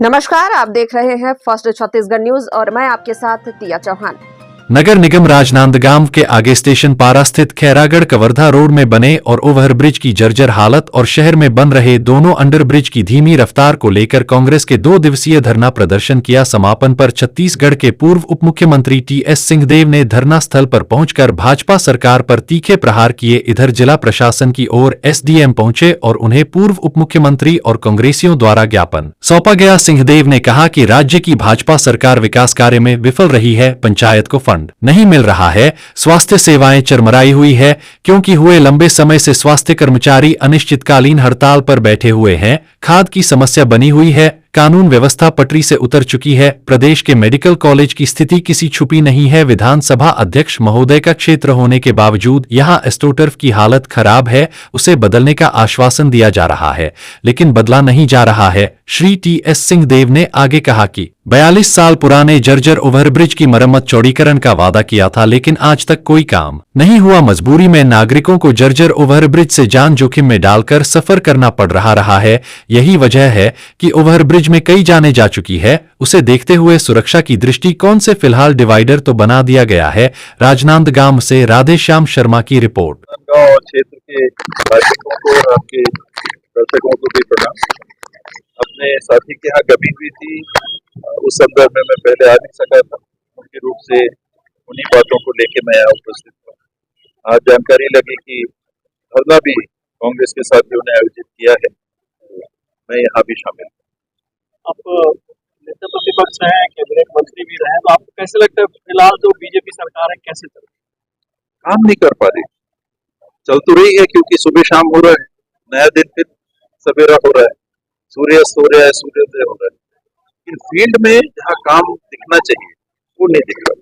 नमस्कार, आप देख रहे हैं फर्स्ट छत्तीसगढ़ न्यूज और मैं आपके साथ तिया चौहान। नगर निगम राजनांदगांव के आगे स्टेशन पारा स्थित खैरागढ़ कवर्धा रोड में बने और ओवरब्रिज की जर्जर हालत और शहर में बन रहे दोनों अंडरब्रिज की धीमी रफ्तार को लेकर कांग्रेस के 2 दिवसीय धरना प्रदर्शन किया। समापन पर छत्तीसगढ़ के पूर्व उप मुख्यमंत्री टीएस सिंहदेव ने धरना स्थल पर पहुंचकर भाजपा सरकार पर तीखे प्रहार किए। इधर जिला प्रशासन की ओर एसडीएम पहुंचे और उन्हें पूर्व उप मुख्यमंत्री और कांग्रेसियों द्वारा ज्ञापन सौंपा गया। सिंहदेव ने कहा कि राज्य की भाजपा सरकार विकास कार्य में विफल रही है, पंचायत को फंड नहीं मिल रहा है, स्वास्थ्य सेवाएं चरमराई हुई है क्योंकि हुए लंबे समय से स्वास्थ्य कर्मचारी अनिश्चितकालीन हड़ताल पर बैठे हुए हैं, खाद की समस्या बनी हुई है, कानून व्यवस्था पटरी से उतर चुकी है, प्रदेश के मेडिकल कॉलेज की स्थिति किसी छुपी नहीं है। विधानसभा अध्यक्ष महोदय का क्षेत्र होने के बावजूद यहां एस्ट्रोटर्फ की हालत खराब है, उसे बदलने का आश्वासन दिया जा रहा है लेकिन बदला नहीं जा रहा है। श्री टीएस सिंहदेव ने आगे कहा कि 42 साल पुराने जर्जर ओवरब्रिज की मरम्मत चौड़ीकरण का वादा किया था लेकिन आज तक कोई काम नहीं हुआ। मजबूरी में नागरिकों को जर्जर ओवरब्रिज से जान जोखिम में डालकर सफर करना पड़ रहा है। यही वजह है कि ओवरब्रिज में कई जाने जा चुकी है। उसे देखते हुए सुरक्षा की दृष्टिकोण से फिलहाल डिवाइडर तो बना दिया गया है। राजनांदगांव से राधेश्याम शर्मा की रिपोर्ट। क्षेत्र के नागरिकों को और आपके दर्शकों को भी प्रणाम। अपने साथी के यहाँ कमी हुई थी, उस संदर्भ में मैं पहले आ नहीं सका था, मुख्य रूप से उन्हीं बातों को लेके मैं यहाँ उपस्थित हुआ। आज जानकारी लगी कि धरना भी कांग्रेस के साथियों ने आयोजित किया है, मैं यहाँ भी शामिल हूँ। आप नेता प्रतिपक्ष हैं, कैबिनेट मंत्री भी रहे, तो आपको कैसे लगता है फिलहाल जो बीजेपी सरकार है कैसे चल रही है? काम नहीं कर पा रही, चल तो रही है क्योंकि सुबह शाम हो रहा है, नया दिन फिर सवेरा हो रहा है, सूर्यास्त हो रहा है, सूर्योदय हो रहा है, लेकिन फील्ड में जहाँ काम दिखना चाहिए वो नहीं दिख रहा।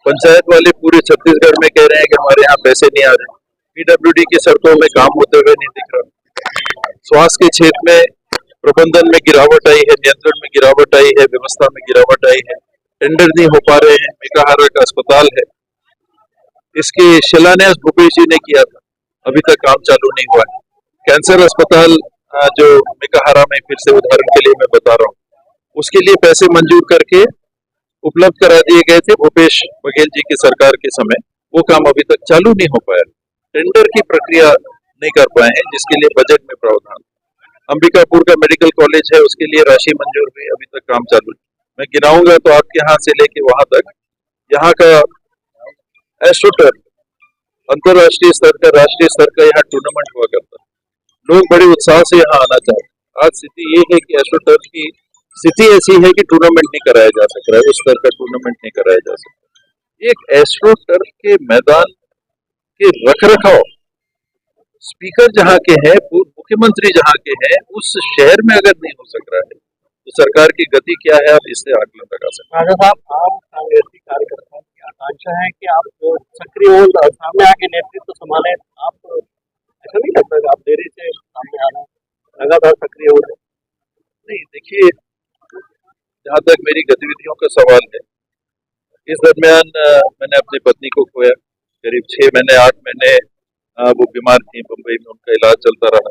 पंचायत वाले पूरे छत्तीसगढ़ में कह रहे हैं कि हमारे यहाँ पैसे नहीं आ रहे, पीडब्ल्यूडी की सड़कों में काम होते हुए नहीं दिख रहा। स्वास्थ्य के क्षेत्र में प्रबंधन में गिरावट आई है, नियंत्रण में गिरावट आई है, व्यवस्था में गिरावट आई है, टेंडर नहीं हो पा रहे हैं। मेकाहारा का अस्पताल है, इसके शिलान्यास भूपेश जी ने किया था, अभी तक काम चालू नहीं हुआ है। कैंसर अस्पताल जो मेकाहारा में, फिर से उदाहरण के लिए मैं बता रहा हूँ, उसके लिए पैसे मंजूर करके उपलब्ध करा दिए गए थे भूपेश बघेल जी की सरकार के समय, वो काम अभी तक चालू नहीं हो पाया। टेंडर की प्रक्रिया नहीं कर पाए हैं जिसके लिए बजट में प्रावधान। अंबिकापुर का मेडिकल कॉलेज है, उसके लिए राशि मंजूर हुई, अभी तक काम चालू है। मैं गिनाऊंगा तो आपके यहाँ से लेके वहां तक, यहाँ का एस्ट्रोटर्फ अंतरराष्ट्रीय स्तर का, राष्ट्रीय स्तर का यहाँ टूर्नामेंट हुआ करता है, लोग बड़े उत्साह से यहाँ आना चाहते हैं। आज स्थिति ये है कि एस्ट्रोटर्फ की स्थिति ऐसी है कि टूर्नामेंट नहीं कराया जा सक रहा है, उस स्तर का टूर्नामेंट नहीं कराया जा सकता। एक एस्ट्रोटर्फ के मैदान के रखरखाव स्पीकर जहाँ के हैं, पूर्व मुख्यमंत्री जहाँ के हैं, उस शहर में अगर नहीं हो सक रहा है तो सरकार की गति क्या है, आप इससे आकलन लगा सकते हैं। राजा साहब, आम कांग्रेसी कार्यकर्ताओं की आकांक्षा है कि आप सक्रिय हो, सामने आके नेतृत्व संभाले। आप ऐसा नहीं लगता कि आप देरी से सामने आ रहे हैं, लगातार सक्रिय हो रहे हैं? नहीं, देखिए, जहाँ तक मेरी गतिविधियों का सवाल है, इस दरमियान मैंने अपनी पत्नी को खोया, करीब 6 महीने 8 महीने वो बीमार थी, मुंबई में उनका इलाज चलता रहा।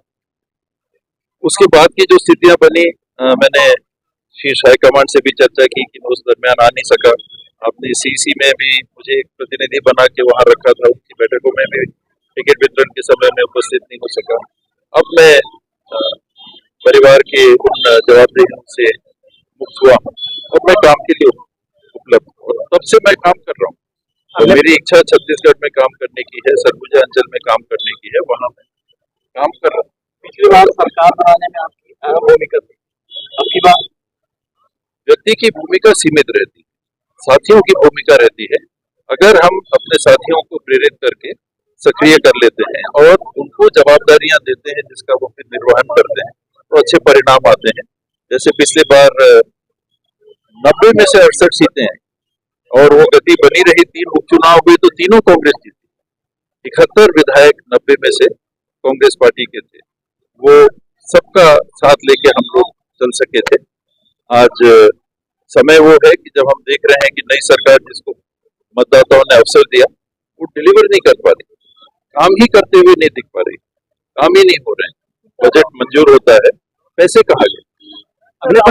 उसके बाद की जो स्थितियां बनी, मैंने शीर्ष हाईकमांड से भी चर्चा की कि मैं उस दरमियान आ नहीं सका। आपने सीसी में भी मुझे एक प्रतिनिधि बना के वहां रखा था, उनकी बैठकों में भी टिकट वितरण के समय में उपस्थित नहीं हो सका। अब मैं परिवार के उन जवाबदेहियों से मुक्त हुआ, अब मैं काम के लिए उपलब्ध हूँ, तब से मैं काम कर रहा हूँ। तो मेरी इच्छा छत्तीसगढ़ में काम करने की है, सरगुजा अंचल में काम करने की है, वहां मैं काम कर रहा हूँ। पिछली बार सरकार बनाने में आपकी अहम भूमिका थी, आपकी बात व्यक्ति की भूमिका सीमित रहती है, साथियों की भूमिका रहती है। अगर हम अपने साथियों को प्रेरित करके सक्रिय कर लेते हैं और उनको जवाबदारियां देते हैं जिसका वो फिर निर्वहन करते हैं तो अच्छे परिणाम आते हैं। जैसे पिछले बार 90 में से 68 सीटें हैं और वो गति बनी रही, 3 उपचुनाव हुए तो तीनों कांग्रेस जीती। 71 विधायक 90 में से कांग्रेस पार्टी के थे, वो सबका साथ लेके हम लोग चल सके थे। आज समय वो है कि जब हम देख रहे हैं कि नई सरकार जिसको मतदाताओं ने अवसर दिया वो डिलीवर नहीं कर पा रही, काम ही करते हुए नहीं दिख पा रही, काम ही नहीं हो रहे हैं। बजट मंजूर होता है, पैसे कहाँ गए? अगले